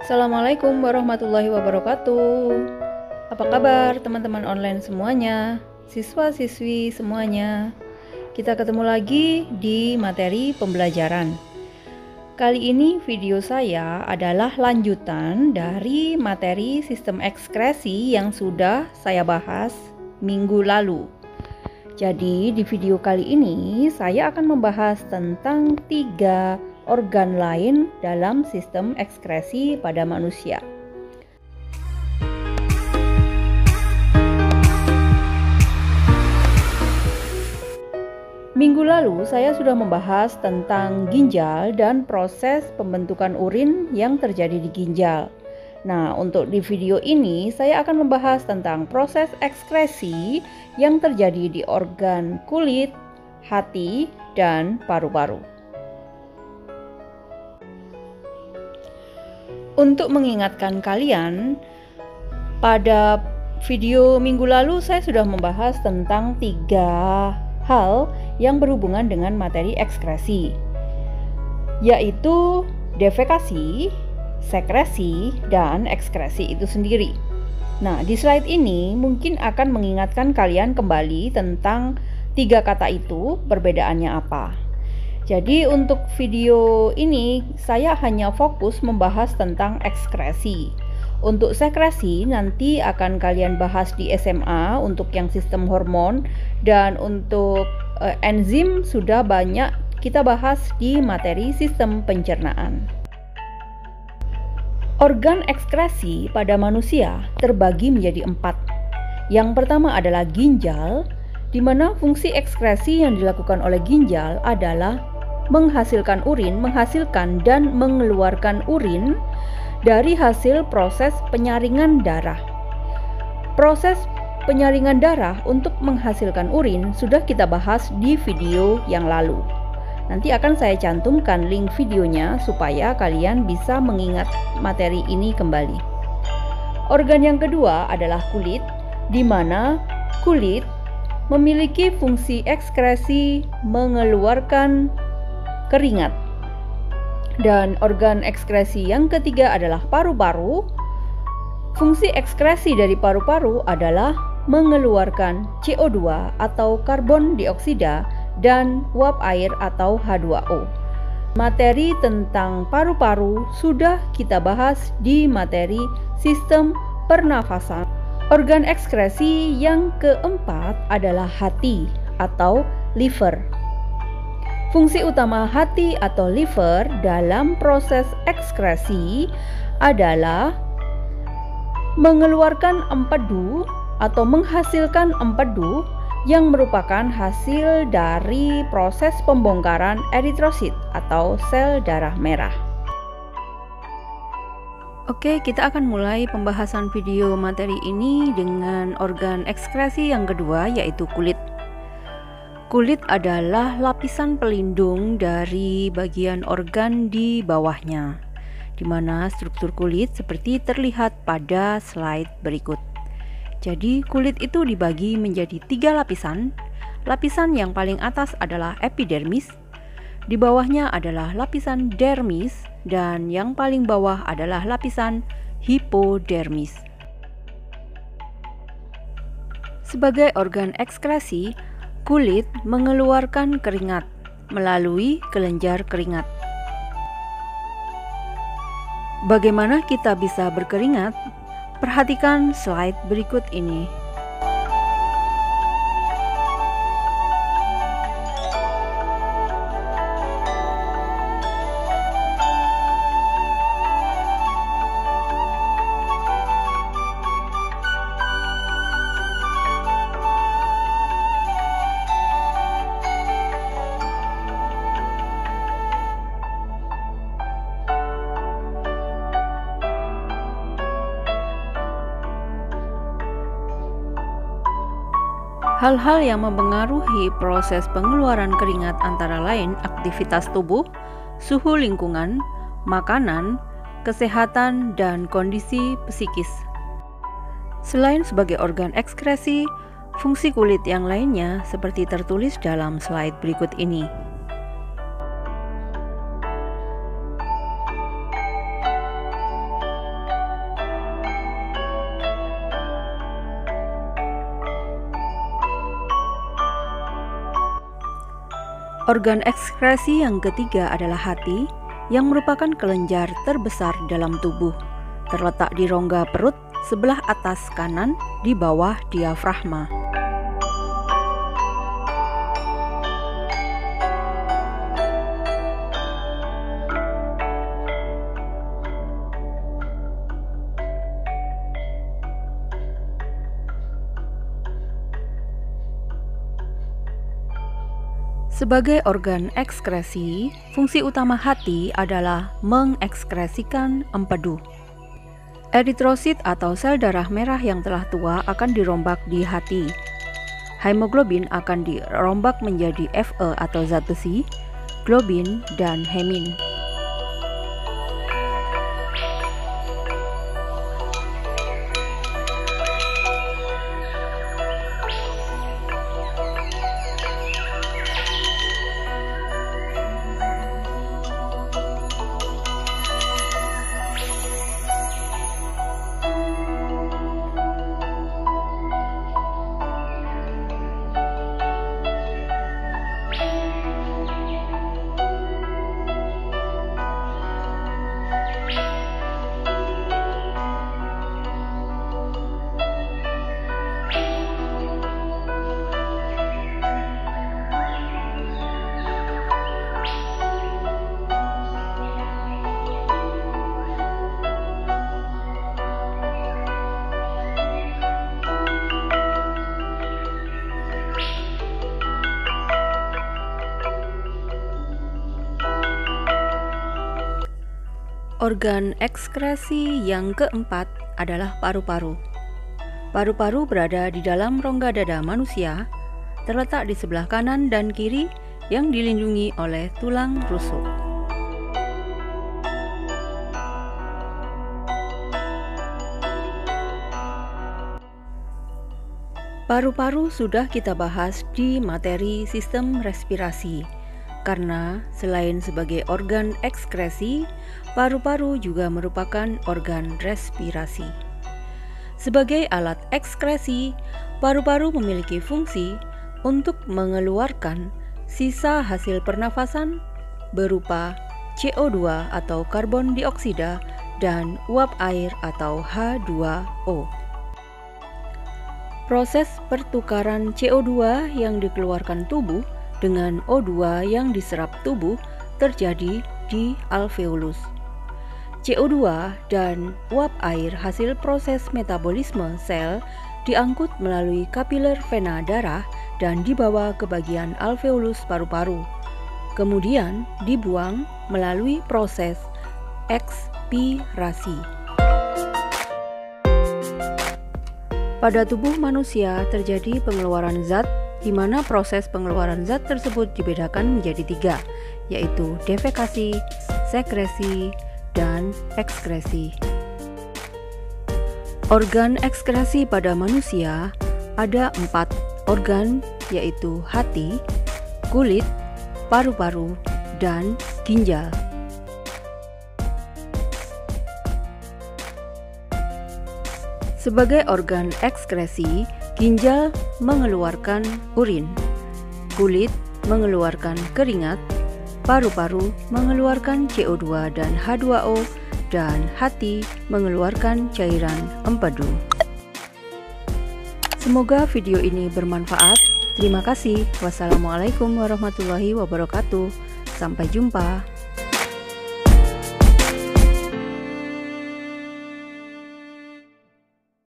Assalamualaikum warahmatullahi wabarakatuh. Apa kabar teman-teman online semuanya, siswa-siswi semuanya? Kita ketemu lagi di materi pembelajaran. Kali ini video saya adalah lanjutan dari materi sistem ekskresi yang sudah saya bahas minggu lalu. Jadi di video kali ini saya akan membahas tentang 3 organ lain dalam sistem ekskresi pada manusia. Minggu lalu saya sudah membahas tentang ginjal dan proses pembentukan urin yang terjadi di ginjal. Nah, untuk di video ini saya akan membahas tentang proses ekskresi yang terjadi di organ kulit, hati, dan paru-paru. Untuk mengingatkan kalian, pada video minggu lalu saya sudah membahas tentang 3 hal yang berhubungan dengan materi ekskresi, yaitu defekasi, sekresi, dan ekskresi itu sendiri. Nah, di slide ini mungkin akan mengingatkan kalian kembali tentang 3 kata itu, perbedaannya apa. Jadi untuk video ini saya hanya fokus membahas tentang ekskresi. Untuk sekresi nanti akan kalian bahas di SMA untuk yang sistem hormon, dan untuk enzim sudah banyak kita bahas di materi sistem pencernaan. Organ ekskresi pada manusia terbagi menjadi 4. Yang pertama adalah ginjal, di mana fungsi ekskresi yang dilakukan oleh ginjal adalah menghasilkan dan mengeluarkan urin dari hasil proses penyaringan darah. Proses penyaringan darah untuk menghasilkan urin sudah kita bahas di video yang lalu. Nanti akan saya cantumkan link videonya supaya kalian bisa mengingat materi ini kembali. Organ yang kedua adalah kulit, di mana kulit memiliki fungsi ekskresi mengeluarkan keringat. Dan organ ekskresi yang ketiga adalah paru-paru. Fungsi ekskresi dari paru-paru adalah mengeluarkan CO2 atau karbon dioksida dan uap air atau H2O. Materi tentang paru-paru sudah kita bahas di materi sistem pernafasan. Organ ekskresi yang keempat adalah hati atau liver. Fungsi utama hati atau liver dalam proses ekskresi adalah mengeluarkan empedu atau menghasilkan empedu yang merupakan hasil dari proses pembongkaran eritrosit atau sel darah merah. Oke, kita akan mulai pembahasan video materi ini dengan organ ekskresi yang kedua, yaitu kulit. Kulit adalah lapisan pelindung dari bagian organ di bawahnya, di mana struktur kulit seperti terlihat pada slide berikut. Jadi kulit itu dibagi menjadi 3 lapisan. Lapisan yang paling atas adalah epidermis, di bawahnya adalah lapisan dermis, dan yang paling bawah adalah lapisan hipodermis. Sebagai organ ekskresi, kulit mengeluarkan keringat melalui kelenjar keringat. Bagaimana kita bisa berkeringat? Perhatikan slide berikut ini. Hal-hal yang mempengaruhi proses pengeluaran keringat antara lain aktivitas tubuh, suhu lingkungan, makanan, kesehatan, dan kondisi psikis. Selain sebagai organ ekskresi, fungsi kulit yang lainnya seperti tertulis dalam slide berikut ini. Organ ekskresi yang ketiga adalah hati, yang merupakan kelenjar terbesar dalam tubuh, terletak di rongga perut sebelah atas kanan di bawah diafragma. Sebagai organ ekskresi, fungsi utama hati adalah mengekskresikan empedu. Eritrosit atau sel darah merah yang telah tua akan dirombak di hati. Hemoglobin akan dirombak menjadi Fe atau zat besi, globin, dan hemin. Organ ekskresi yang keempat adalah paru-paru. Paru-paru berada di dalam rongga dada manusia, terletak di sebelah kanan dan kiri yang dilindungi oleh tulang rusuk. Paru-paru sudah kita bahas di materi sistem respirasi. Karena selain sebagai organ ekskresi, paru-paru juga merupakan organ respirasi. Sebagai alat ekskresi, paru-paru memiliki fungsi untuk mengeluarkan sisa hasil pernafasan berupa CO2 atau karbon dioksida dan uap air atau H2O. Proses pertukaran CO2 yang dikeluarkan tubuh dengan O2 yang diserap tubuh terjadi di alveolus. CO2 dan uap air hasil proses metabolisme sel diangkut melalui kapiler vena darah dan dibawa ke bagian alveolus paru-paru. Kemudian dibuang melalui proses ekspirasi. Pada tubuh manusia terjadi pengeluaran zat, di mana proses pengeluaran zat tersebut dibedakan menjadi 3, yaitu defekasi, sekresi, dan ekskresi. Organ ekskresi pada manusia ada 4 organ, yaitu hati, kulit, paru-paru, dan ginjal. Sebagai organ ekskresi, ginjal mengeluarkan urin, kulit mengeluarkan keringat, paru-paru mengeluarkan CO2 dan H2O, dan hati mengeluarkan cairan empedu. Semoga video ini bermanfaat. Terima kasih. Wassalamualaikum warahmatullahi wabarakatuh. Sampai jumpa.